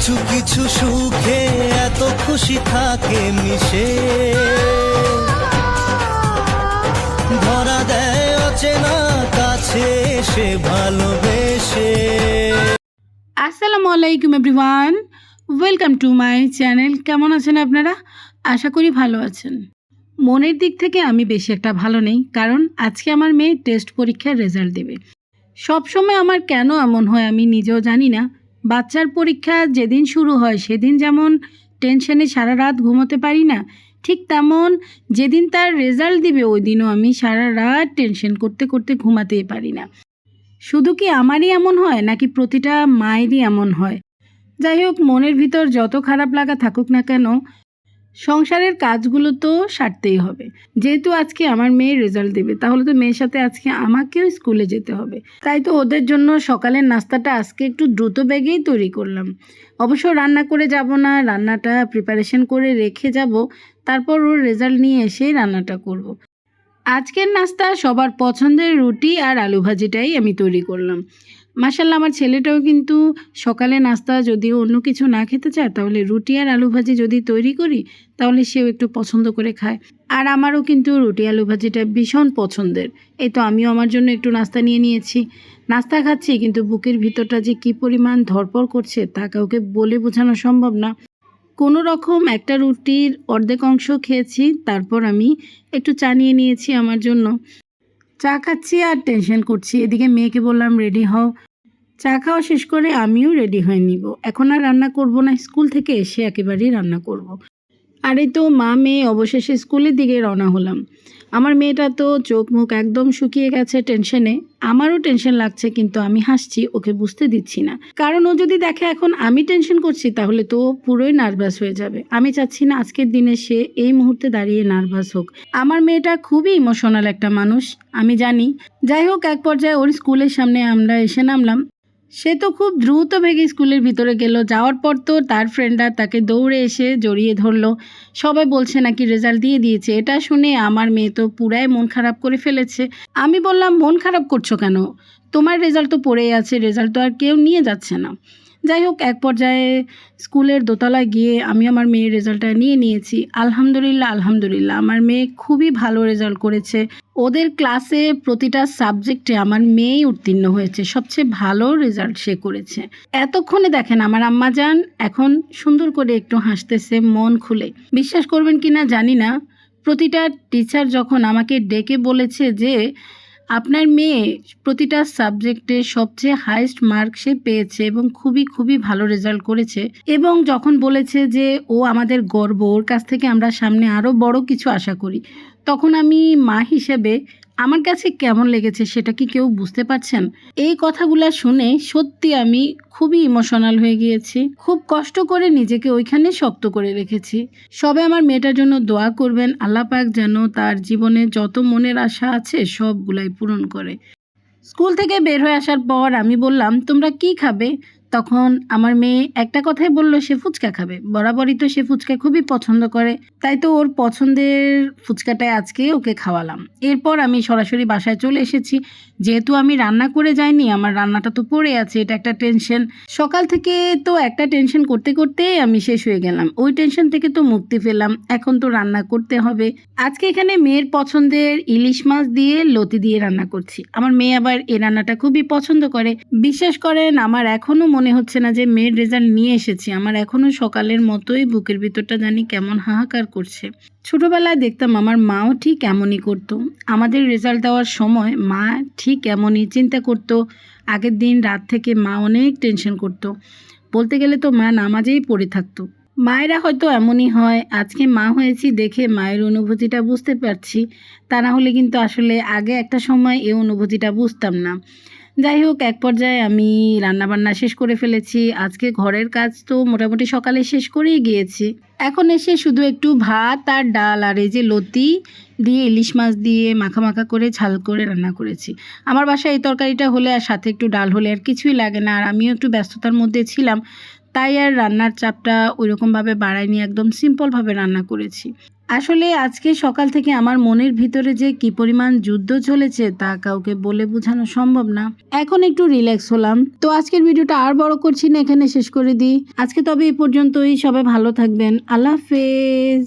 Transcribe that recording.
কিছু কিছু সুখে এত খুশি থাকে মিশে, ধরা দেয় অচেনা কাছে সে ভালোবেসে। আসসালামু আলাইকুম everyone, welcome to my channel. কেমন আছেন আপনারা? আশা করি ভালো আছেন। মনের দিক থেকে আমি বেশি একটা ভালো নেই, কারণ আজকে আমার মেয়ে টেস্ট পরীক্ষার রেজাল্ট দেবে। সবসময় আমার কেন এমন হয় আমি নিজেও জানি না। বাচ্চার পরীক্ষা যেদিন শুরু হয় সেদিন যেমন টেনশনে সারা রাত ঘুমোতে পারি না, ঠিক তেমন যেদিন তার রেজাল্ট দিবে ওই দিনও আমি সারা রাত টেনশন করতে করতে ঘুমাতেই পারি না। শুধু কি আমারই এমন হয় নাকি প্রতিটা মায়েরই এমন হয়? যাই হোক, মনের ভিতর যত খারাপ লাগা থাকুক না কেন, সংসারের কাজগুলো তো সারতেই হবে। যেহেতু আজকে আমার মেয়ের রেজাল্ট দেবে, তাহলে তো মেয়ের সাথে আজকে আমাকেও স্কুলে যেতে হবে। তাই তো ওদের জন্য সকালের নাস্তাটা আজকে একটু দ্রুত বেগেই তৈরি করলাম। অবশ্য রান্না করে যাব না, রান্নাটা প্রিপারেশন করে রেখে যাব, তারপর ওর রেজাল্ট নিয়ে এসেই রান্নাটা করব। আজকের নাস্তা সবার পছন্দের রুটি আর আলু ভাজিটাই আমি তৈরি করলাম। মাশাআল্লাহ, আমার ছেলেটাও কিন্তু সকালে নাস্তা যদিও অন্য কিছু না খেতে চায়, তাহলে রুটি আর আলু ভাজি যদি তৈরি করি তাহলে সেও একটু পছন্দ করে খায়। আর আমারও কিন্তু রুটি আলু ভাজিটা ভীষণ পছন্দের। এই তো আমিও আমার জন্য একটু নাস্তা নিয়ে নিয়েছি। নাস্তা খাচ্ছি কিন্তু বুকের ভিতরটা যে কী পরিমাণ ধড়ফড় করছে তা কাউকে বলে বোঝানো সম্ভব না। কোনো রকম একটা রুটির অর্ধেক অংশ খেয়েছি, তারপর আমি একটু চা নিয়ে নিয়েছি আমার জন্য। চা খাচ্ছি আর টেনশন করছি। এদিকে মেয়েকে বললাম রেডি হও। চা খাওয়া শেষ করে আমিও রেডি হয়ে নিব। এখন আর রান্না করব না, স্কুল থেকে এসে একেবারেই রান্না করব। আর এই তো মা মেয়ে অবশেষে স্কুলের দিকে রওনা হলাম। আমার মেয়েটা তো চোখ মুখ একদম শুকিয়ে গেছে টেনশনে। আমারও টেনশন লাগছে, কিন্তু আমি হাসছি, ওকে বুঝতে দিচ্ছি না। কারণ ও যদি দেখে এখন আমি টেনশন করছি তাহলে তো পুরোই নার্ভাস হয়ে যাবে। আমি চাচ্ছি না আজকের দিনে সে এই মুহূর্তে দাঁড়িয়ে নার্ভাস হোক। আমার মেয়েটা খুবই ইমোশনাল একটা মানুষ, আমি জানি। যাই হোক, এক পর্যায়ে ওর স্কুলের সামনে আমরা এসে নামলাম। সে তো খুব দ্রুত বেগে স্কুলের ভিতরে গেল। যাওয়ার পর তো তার ফ্রেন্ডরা তাকে দৌড়ে এসে জড়িয়ে ধরলো। সবাই বলছে নাকি রেজাল্ট দিয়ে দিয়েছে। এটা শুনে আমার মেয়ে তো পুরাই মন খারাপ করে ফেলেছে। আমি বললাম, মন খারাপ করছো কেন? তোমার রেজাল্ট তো পড়েই আছে, রেজাল্ট তো আর কেউ নিয়ে যাচ্ছে না। যাই হোক, এক পর্যায়ে স্কুলের দোতলায় গিয়ে আমি আমার মেয়ের রেজাল্টটা নিয়ে নিয়েছি। আলহামদুলিল্লাহ আলহামদুলিল্লাহ, আমার মেয়ে খুবই ভালো রেজাল্ট করেছে। ওদের ক্লাসে প্রতিটা সাবজেক্টে আমার মেয়েই উত্তীর্ণ হয়েছে, সবচেয়ে ভালো রেজাল্ট সে করেছে। এতক্ষণে দেখেন আমার আম্মাজান এখন সুন্দর করে একটু হাসতেছে মন খুলে। বিশ্বাস করবেন কিনা জানি না, প্রতিটা টিচার যখন আমাকে ডেকে বলেছে যে আপনার মেয়ে প্রতিটা সাবজেক্টে সবচেয়ে হাইয়েস্ট মার্ক সে পেয়েছে এবং খুবই খুবই ভালো রেজাল্ট করেছে, এবং যখন বলেছে যে ও আমাদের গর্ব, ওর কাছ থেকে আমরা সামনে আরও বড় কিছু আশা করি, তখন আমি মা হিসেবে আমার কাছে কেমন লেগেছে সেটা কি কেউ বুঝতে পারছেন? এই কথাগুলো শুনে সত্যি আমি খুবই ইমোশনাল হয়ে গিয়েছি। খুব কষ্ট করে নিজেকে ওইখানে শক্ত করে রেখেছি। সবাই আমার মেয়েটার জন্য দোয়া করবেন, আল্লাহ পাক যেন তার জীবনে যত মনের আশা আছে সবগুলাই পূরণ করে। স্কুল থেকে বের হয়ে আসার পর আমি বললাম, তোমরা কি খাবে? তখন আমার মেয়ে একটা কথাই বলল, সে ফুচকা খাবে। বরাবরই তো সে ফুচকা খুবই পছন্দ করে, তাই তো ওর পছন্দের ফুচকাটাই আজকে ওকে খাওয়ালাম। এরপর আমি সরাসরি বাসায় চলে এসেছি। যেহেতু আমি রান্না করে যাইনি, আমার রান্নাটা তো পড়ে আছে, এটা একটা টেনশন। সকাল থেকে তো একটা টেনশন করতে করতে আমি শেষ হয়ে গেলাম। ওই টেনশন থেকে তো মুক্তি পেলাম, এখন তো রান্না করতে হবে। আজকে এখানে মেয়ের পছন্দের ইলিশ মাছ দিয়ে লতি দিয়ে রান্না করছি। আমার মেয়ে আবার এই রান্নাটা খুবই পছন্দ করে। বিশ্বাস করেন, আমার এখনো মনে হচ্ছে না যে মেয়ের রেজাল্ট নিয়ে এসেছি। আমার এখনো সকালের মতোই বুকের ভিতরটা জানি কেমন হাহাকার করছে। ছোটবেলায় দেখতাম আমার মাও ঠিক এমনই করতো। আমাদের রেজাল্ট দেওয়ার সময় মা ঠিক এমনই চিন্তা করতো। আগের দিন রাত থেকে মা অনেক টেনশন করতো। বলতে গেলে তো মা নামাজেই পড়ে থাকতো। মায়েরা হয়তো এমনই হয়। আজকে মা হয়েছি দেখে মায়ের অনুভূতিটা বুঝতে পারছি। তা না হলে কিন্তু আসলে আগে একটা সময় এই অনুভূতিটা বুঝতাম না। যাই হোক, এক পর্যায়ে আমি রান্নাবান্না শেষ করে ফেলেছি। আজকে ঘরের কাজ তো মোটামুটি সকালে শেষ করেই গিয়েছি। এখন এসে শুধু একটু ভাত আর ডাল আর এই যে লতি, দিয়ে ইলিশ মাছ দিয়ে মাখা মাখা করে ঝাল করে রান্না করেছি। আমার বাসায় এই তরকারিটা হলে আর সাথে একটু ডাল হলে আর কিছুই লাগে না। আর আমিও একটু ব্যস্ততার মধ্যে ছিলাম, তাই আর রান্নার চাপটা ওইরকমভাবে বাড়াইনি, একদম সিম্পলভাবে রান্না করেছি। আসলে আজকে সকাল থেকে আমার মনের ভিতরে যে কি পরিমাণ যুদ্ধ চলেছে তা কাউকে বলে বোঝানো সম্ভব না। এখন একটু রিল্যাক্স হলাম, তো আজকের ভিডিওটা আর বড় করছি না, এখানে শেষ করে দিই আজকে। তবে এই পর্যন্তই, সবাই ভালো থাকবেন, আল্লাহ হাফেজ।